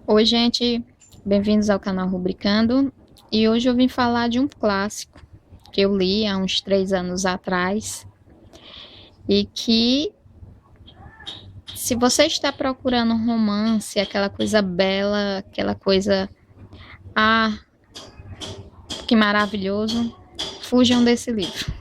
Oi, gente, bem-vindos ao canal Rubricando. E hoje eu vim falar de um clássico que eu li há uns 3 anos atrás e que, se você está procurando um romance, aquela coisa bela, aquela coisa, ah, que maravilhoso, fujam desse livro,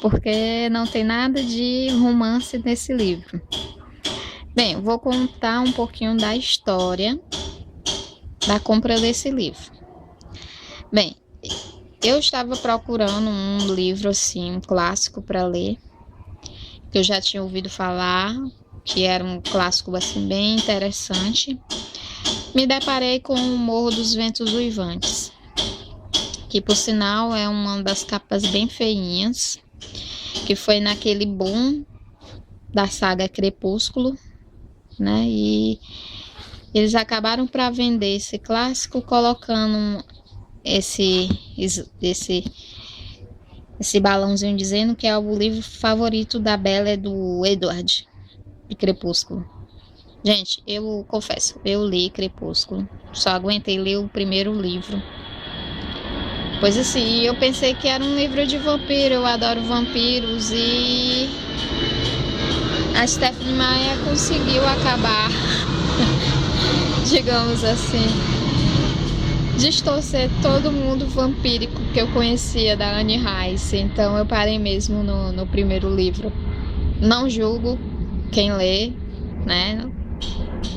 porque não tem nada de romance nesse livro. Bem, eu vou contar um pouquinho da história da compra desse livro. Bem, eu estava procurando um livro assim, um clássico para ler, que eu já tinha ouvido falar, que era um clássico assim bem interessante. Me deparei com o Morro dos Ventos Uivantes, que por sinal é uma das capas bem feinhas, que foi naquele boom da saga Crepúsculo, né? E eles acabaram para vender esse clássico colocando esse esse esse balãozinho dizendo que é o livro favorito da Bella é do Edward, de Crepúsculo. Gente, eu confesso, eu li Crepúsculo, só aguentei ler o primeiro livro. Pois assim, eu pensei que era um livro de vampiro, eu adoro vampiros e a Stephenie Meyer conseguiu acabar, digamos assim, distorcer todo mundo vampírico que eu conhecia da Anne Rice. Então eu parei mesmo no primeiro livro. Não julgo quem lê, né?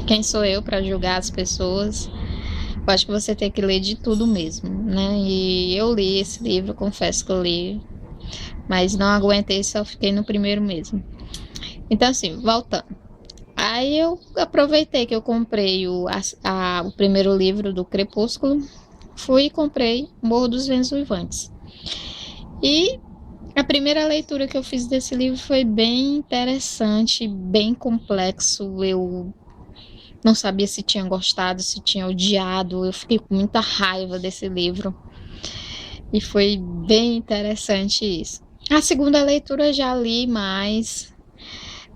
Quem sou eu para julgar as pessoas? Eu acho que você tem que ler de tudo mesmo, né? E eu li esse livro, confesso que eu li, mas não aguentei, só fiquei no primeiro mesmo. Então, assim, voltando. Aí eu aproveitei que eu comprei o primeiro livro do Crepúsculo, fui e comprei Morro dos Ventos Uivantes. E a primeira leitura que eu fiz desse livro foi bem interessante, bem complexo. Eu não sabia se tinha gostado, se tinha odiado. Eu fiquei com muita raiva desse livro. E foi bem interessante isso. A segunda leitura eu já li mais,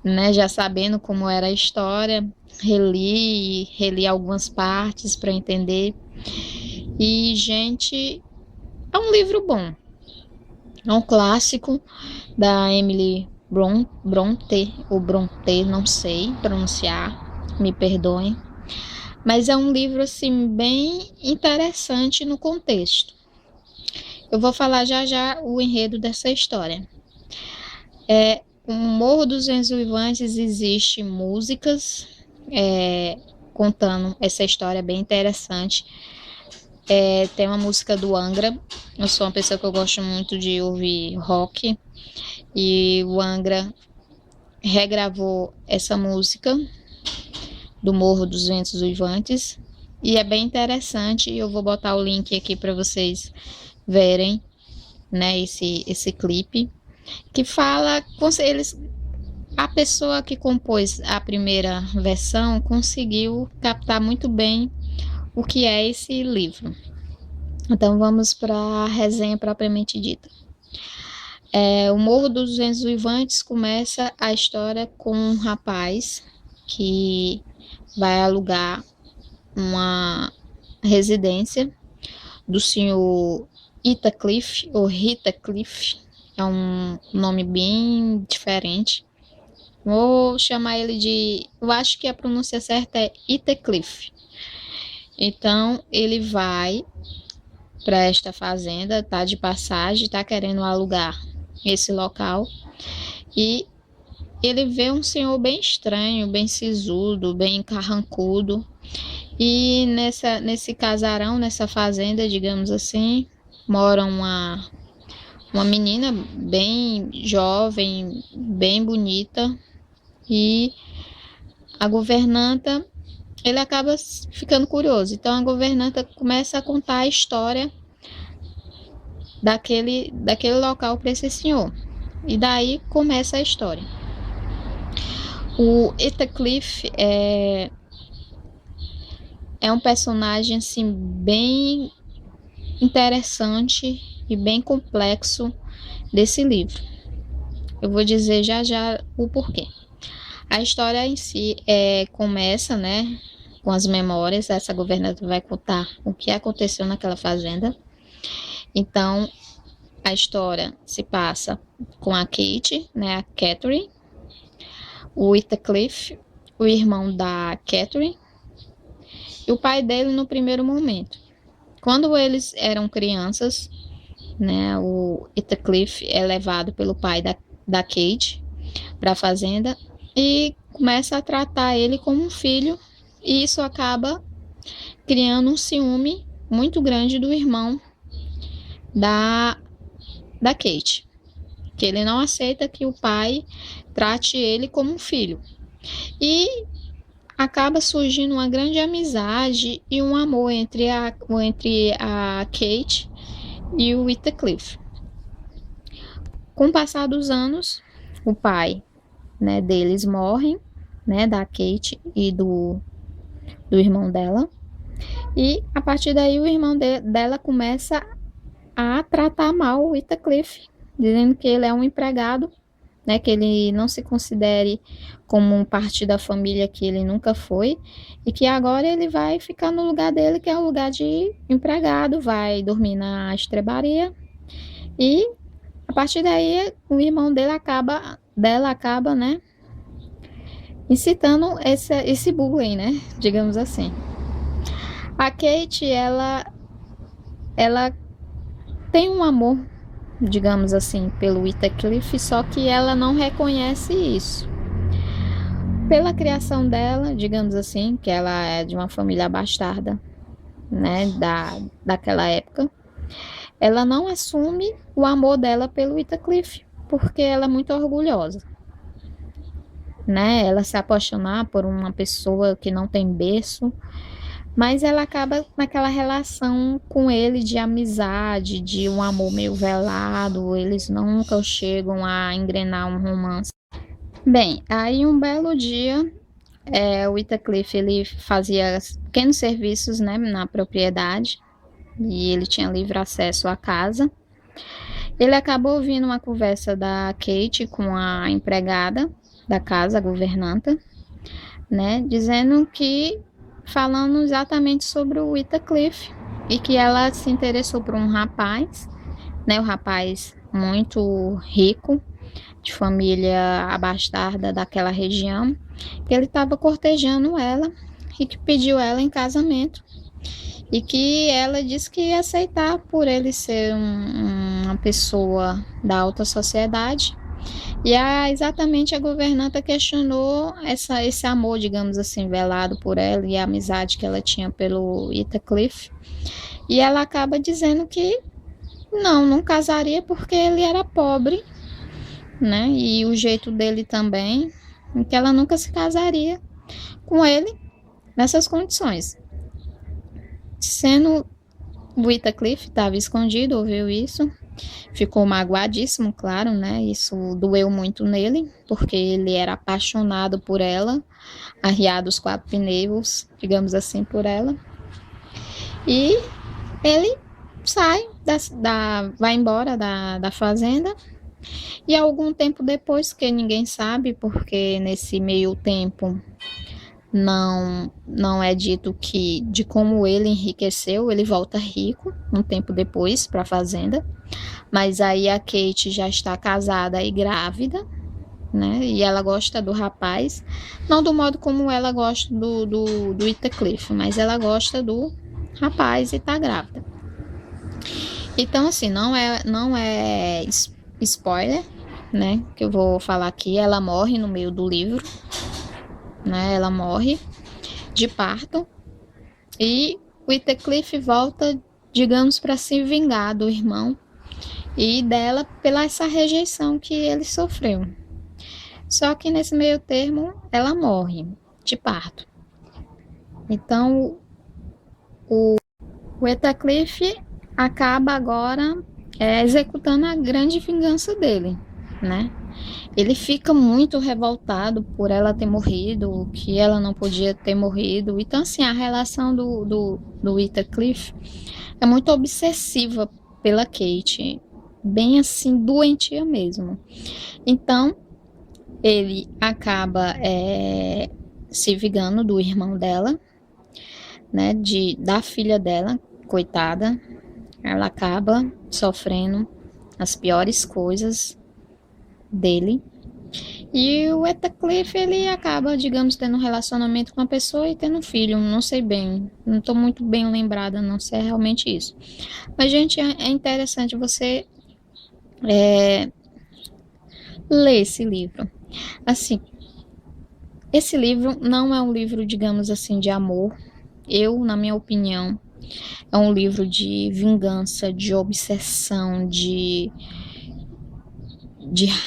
né? Já sabendo como era a história. Reli algumas partes para entender. E, gente, é um livro bom. É um clássico da Emily Bronte, ou Bronte, não sei pronunciar, me perdoem. Mas é um livro assim bem interessante no contexto. Eu vou falar já o enredo dessa história. O Morro dos Ventos Uivantes existe músicas contando essa história bem interessante. Tem uma música do Angra. Eu sou uma pessoa que eu gosto muito de ouvir rock. E o Angra regravou essa música do Morro dos Ventos Uivantes. E é bem interessante. Eu vou botar o link aqui para vocês verem, né, esse clipe. Que fala com eles. A pessoa que compôs a primeira versão conseguiu captar muito bem o que é esse livro. Então vamos para a resenha propriamente dita. O Morro dos Ventos Uivantes começa a história com um rapaz que vai alugar uma residência do senhor Heathcliff, ou Heathcliff, é um nome bem diferente. Vou chamar ele de... Eu acho que a pronúncia certa é Heathcliff. Então, ele vai para esta fazenda, tá de passagem, tá querendo alugar esse local. E ele vê um senhor bem estranho, bem sisudo, bem carrancudo. E nesse casarão, nessa fazenda, digamos assim, mora uma menina bem jovem, bem bonita. E a governanta, ele acaba ficando curioso. Então a governanta começa a contar a história daquele local para esse senhor. E daí começa a história. O Heathcliff é um personagem assim bem interessante e bem complexo desse livro. Eu vou dizer já o porquê. A história em si começa, né, com as memórias. Essa governanta vai contar o que aconteceu naquela fazenda. Então, a história se passa com a Kate, né, a Catherine, o Heathcliff, o irmão da Catherine, e o pai dele no primeiro momento. Quando eles eram crianças, né, o Heathcliff é levado pelo pai da Kate para a fazenda e começa a tratar ele como um filho, e isso acaba criando um ciúme muito grande do irmão da Kate, que ele não aceita que o pai trate ele como um filho. E acaba surgindo uma grande amizade e um amor entre a Kate e o Heathcliff. Com o passar dos anos, o pai, né, deles morre, né, da Kate e do irmão dela. E a partir daí o irmão dela começa a tratar mal o Heathcliff, dizendo que ele é um empregado, né, que ele não se considere como parte da família que ele nunca foi, e que agora ele vai ficar no lugar dele, que é o lugar de empregado, vai dormir na estrebaria, e a partir daí o irmão dela acaba, né, incitando esse bullying, né, digamos assim. A Kate, ela tem um amor, digamos assim, pelo Heathcliff, só que ela não reconhece isso. Pela criação dela, digamos assim, que ela é de uma família bastarda, né, daquela época, ela não assume o amor dela pelo Heathcliff, porque ela é muito orgulhosa, né, ela se apaixonar por uma pessoa que não tem berço, mas ela acaba naquela relação com ele de amizade, de um amor meio velado, eles nunca chegam a engrenar um romance. Bem, aí um belo dia, o Heathcliff, ele fazia pequenos serviços, né, na propriedade, e ele tinha livre acesso à casa. Ele acabou ouvindo uma conversa da Kate com a empregada da casa, a governanta, né, falando exatamente sobre o Heathcliff, e que ela se interessou por um rapaz, né, um rapaz muito rico, de família abastarda daquela região, que ele estava cortejando ela e que pediu ela em casamento, e que ela disse que ia aceitar por ele ser uma pessoa da alta sociedade. E exatamente a governanta questionou esse amor, digamos assim, velado por ela, e a amizade que ela tinha pelo Heathcliff. E ela acaba dizendo que não casaria porque ele era pobre, né? E o jeito dele também, que ela nunca se casaria com ele nessas condições. Sendo o Heathcliff estava escondido, ouviu isso, ficou magoadíssimo, claro, né? Isso doeu muito nele, porque ele era apaixonado por ela, arriado os 4 pneus, digamos assim, por ela. E ele sai, vai embora da fazenda, e algum tempo depois, que ninguém sabe, porque nesse meio tempo não é dito de como ele enriqueceu, ele volta rico um tempo depois para a fazenda, mas aí a Kate já está casada e grávida, né, e ela gosta do rapaz, não do modo como ela gosta do Heathcliff, mas ela gosta do rapaz e está grávida. Então, assim, não é spoiler, né, que eu vou falar aqui, ela morre no meio do livro, né, ela morre de parto, e o Heathcliff volta, digamos, para se vingar do irmão e dela pela essa rejeição que ele sofreu. Só que nesse meio termo ela morre de parto. Então o Heathcliff acaba agora executando a grande vingança dele, né? Ele fica muito revoltado por ela ter morrido, que ela não podia ter morrido. Então, assim, a relação do Heathcliff é muito obsessiva pela Kate, bem assim, doentia mesmo. Então, ele acaba se vingando do irmão dela, né, da filha dela, coitada. Ela acaba sofrendo as piores coisas dele. E o Heathcliff, ele acaba, digamos, tendo um relacionamento com a pessoa e tendo um filho. Não sei bem, não estou muito bem lembrada, não sei realmente isso. Mas, gente, é interessante você ler esse livro. Assim, esse livro não é um livro, digamos assim, de amor. Na minha opinião, é um livro de vingança, de obsessão, de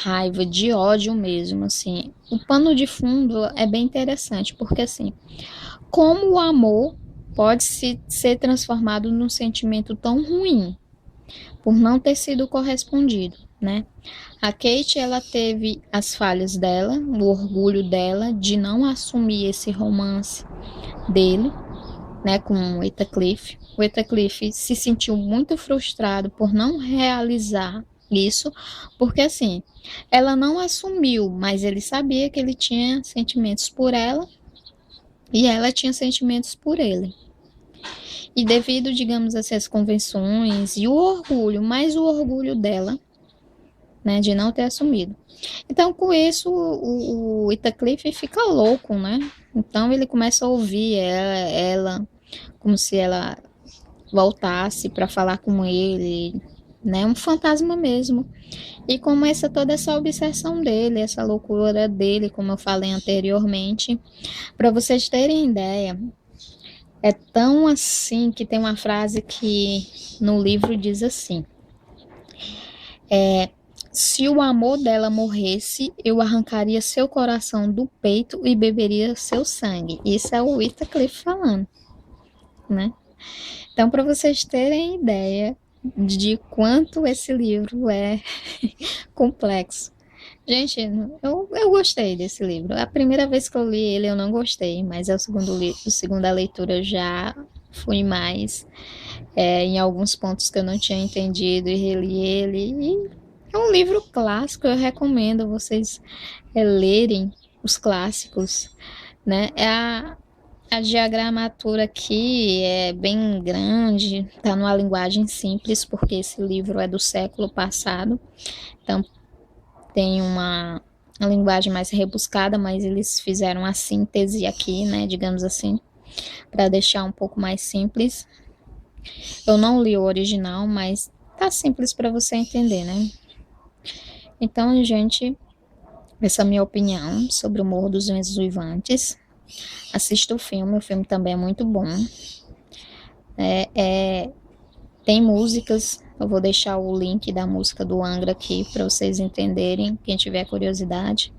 raiva, de ódio mesmo, assim. O pano de fundo é bem interessante, porque assim, como o amor pode ser transformado num sentimento tão ruim por não ter sido correspondido, né? A Kate, ela teve as falhas dela, o orgulho dela de não assumir esse romance dele, né, com o Heathcliff. O Heathcliff se sentiu muito frustrado por não realizar isso, porque assim, ela não assumiu, mas ele sabia que ele tinha sentimentos por ela e ela tinha sentimentos por ele. E devido, digamos assim, às convenções e o orgulho, mais o orgulho dela, né, de não ter assumido. Então, com isso, o Heathcliff fica louco, né? Então, ele começa a ouvir ela como se ela voltasse para falar com ele, né? Um fantasma mesmo. E começa toda essa obsessão dele, essa loucura dele, como eu falei anteriormente. Para vocês terem ideia, é tão assim que tem uma frase que no livro diz assim: se o amor dela morresse, eu arrancaria seu coração do peito e beberia seu sangue. Isso é o Heathcliff falando, né? Então, para vocês terem ideia de quanto esse livro é complexo. Gente, eu gostei desse livro. A primeira vez que eu li ele, eu não gostei, mas a segunda leitura eu já fui mais em alguns pontos que eu não tinha entendido e reli ele. E é um livro clássico, eu recomendo vocês lerem os clássicos, né? A diagramatura aqui é bem grande, tá numa linguagem simples, porque esse livro é do século passado, então tem uma linguagem mais rebuscada, mas eles fizeram a síntese aqui, né, digamos assim, para deixar um pouco mais simples. Eu não li o original, mas tá simples para você entender, né? Então, gente, essa é a minha opinião sobre o Morro dos Ventos Uivantes. Assista o filme também é muito bom. Tem músicas, eu vou deixar o link da música do Angra aqui para vocês entenderem, quem tiver curiosidade.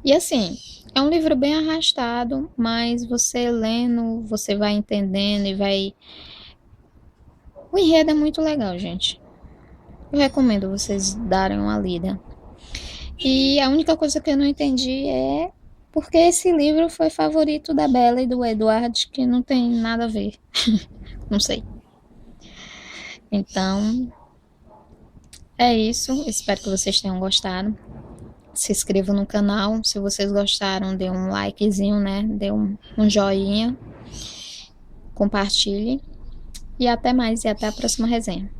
E assim, é um livro bem arrastado, mas você lendo, você vai entendendo e vai... O enredo é muito legal, gente. Eu recomendo vocês darem uma lida. E a única coisa que eu não entendi é porque esse livro foi favorito da Bella e do Edward, que não tem nada a ver. Não sei. Então, é isso. Espero que vocês tenham gostado. Se inscrevam no canal. Se vocês gostaram, dê um likezinho, né? Dê um joinha. Compartilhe. E até mais. E até a próxima resenha.